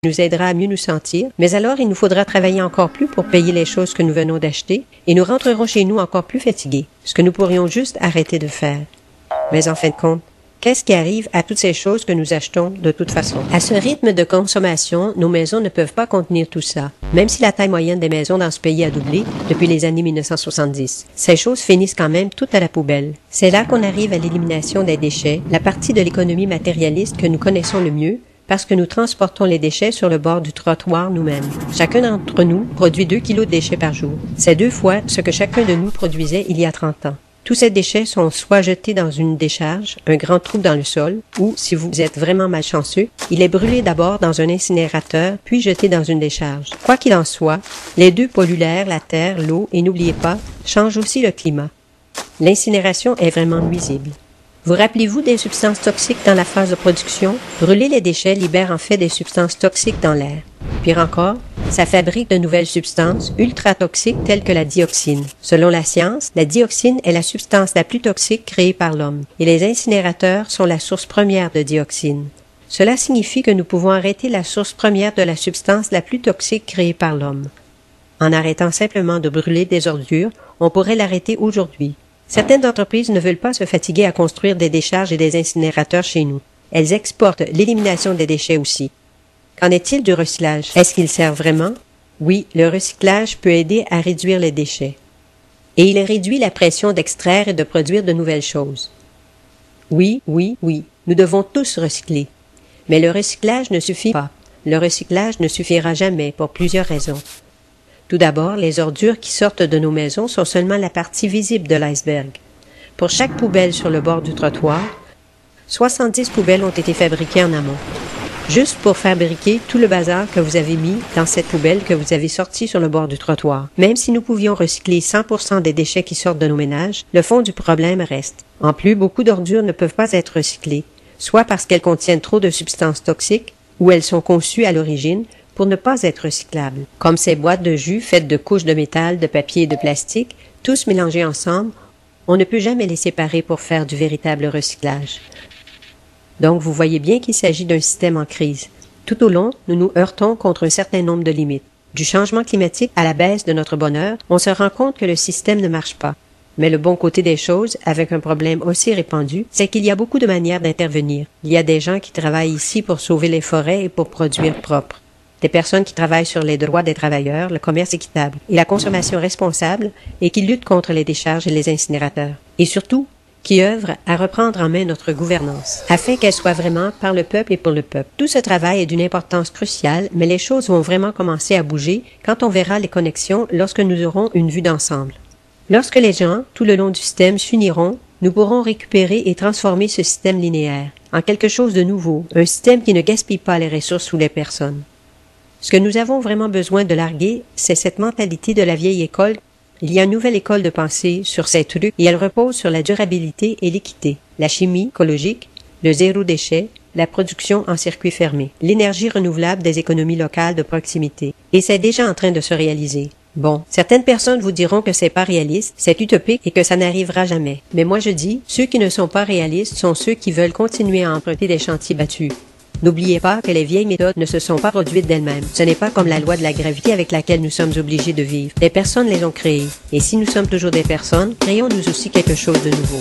nous aidera à mieux nous sentir, mais alors il nous faudra travailler encore plus pour payer les choses que nous venons d'acheter et nous rentrerons chez nous encore plus fatigués, ce que nous pourrions juste arrêter de faire. Mais en fin de compte, qu'est-ce qui arrive à toutes ces choses que nous achetons de toute façon? À ce rythme de consommation, nos maisons ne peuvent pas contenir tout ça, même si la taille moyenne des maisons dans ce pays a doublé depuis les années 1970. Ces choses finissent quand même toutes à la poubelle. C'est là qu'on arrive à l'élimination des déchets, la partie de l'économie matérialiste que nous connaissons le mieux, parce que nous transportons les déchets sur le bord du trottoir nous-mêmes. Chacun d'entre nous produit 2 kilos de déchets par jour. C'est 2 fois ce que chacun de nous produisait il y a 30 ans. Tous ces déchets sont soit jetés dans une décharge, un grand trou dans le sol, ou, si vous êtes vraiment malchanceux, il est brûlé d'abord dans un incinérateur, puis jeté dans une décharge. Quoi qu'il en soit, les deux polluent l'air, la terre, l'eau, et n'oubliez pas, changent aussi le climat. L'incinération est vraiment nuisible. Vous rappelez-vous des substances toxiques dans la phase de production? Brûler les déchets libère en fait des substances toxiques dans l'air. Pire encore, ça fabrique de nouvelles substances ultra-toxiques telles que la dioxine. Selon la science, la dioxine est la substance la plus toxique créée par l'homme, et les incinérateurs sont la source première de dioxine. Cela signifie que nous pouvons arrêter la source première de la substance la plus toxique créée par l'homme. En arrêtant simplement de brûler des ordures, on pourrait l'arrêter aujourd'hui. Certaines entreprises ne veulent pas se fatiguer à construire des décharges et des incinérateurs chez nous. Elles exportent l'élimination des déchets aussi. Qu'en est-il du recyclage? Est-ce qu'il sert vraiment? Oui, le recyclage peut aider à réduire les déchets. Et il réduit la pression d'extraire et de produire de nouvelles choses. Oui, nous devons tous recycler. Mais le recyclage ne suffit pas. Le recyclage ne suffira jamais pour plusieurs raisons. Tout d'abord, les ordures qui sortent de nos maisons sont seulement la partie visible de l'iceberg. Pour chaque poubelle sur le bord du trottoir, 70 poubelles ont été fabriquées en amont. Juste pour fabriquer tout le bazar que vous avez mis dans cette poubelle que vous avez sortie sur le bord du trottoir. Même si nous pouvions recycler 100% des déchets qui sortent de nos ménages, le fond du problème reste. En plus, beaucoup d'ordures ne peuvent pas être recyclées, soit parce qu'elles contiennent trop de substances toxiques, ou elles sont conçues à l'origine pour ne pas être recyclables. Comme ces boîtes de jus faites de couches de métal, de papier et de plastique, tous mélangés ensemble, on ne peut jamais les séparer pour faire du véritable recyclage. Donc, vous voyez bien qu'il s'agit d'un système en crise. Tout au long, nous nous heurtons contre un certain nombre de limites. Du changement climatique à la baisse de notre bonheur, on se rend compte que le système ne marche pas. Mais le bon côté des choses, avec un problème aussi répandu, c'est qu'il y a beaucoup de manières d'intervenir. Il y a des gens qui travaillent ici pour sauver les forêts et pour produire propre. Des personnes qui travaillent sur les droits des travailleurs, le commerce équitable et la consommation responsable et qui luttent contre les décharges et les incinérateurs. Et surtout, qui œuvrent à reprendre en main notre gouvernance, afin qu'elle soit vraiment par le peuple et pour le peuple. Tout ce travail est d'une importance cruciale, mais les choses vont vraiment commencer à bouger quand on verra les connexions lorsque nous aurons une vue d'ensemble. Lorsque les gens, tout le long du système, s'uniront, nous pourrons récupérer et transformer ce système linéaire en quelque chose de nouveau, un système qui ne gaspille pas les ressources ou les personnes. Ce que nous avons vraiment besoin de larguer, c'est cette mentalité de la vieille école. Il y a une nouvelle école de pensée sur ces trucs et elle repose sur la durabilité et l'équité, la chimie écologique, le zéro déchet, la production en circuit fermé, l'énergie renouvelable des économies locales de proximité. Et c'est déjà en train de se réaliser. Bon, certaines personnes vous diront que c'est pas réaliste, c'est utopique et que ça n'arrivera jamais. Mais moi je dis, ceux qui ne sont pas réalistes sont ceux qui veulent continuer à emprunter des chantiers battus. N'oubliez pas que les vieilles méthodes ne se sont pas produites d'elles-mêmes. Ce n'est pas comme la loi de la gravité avec laquelle nous sommes obligés de vivre. Des personnes les ont créées. Et si nous sommes toujours des personnes, créons nous aussi quelque chose de nouveau.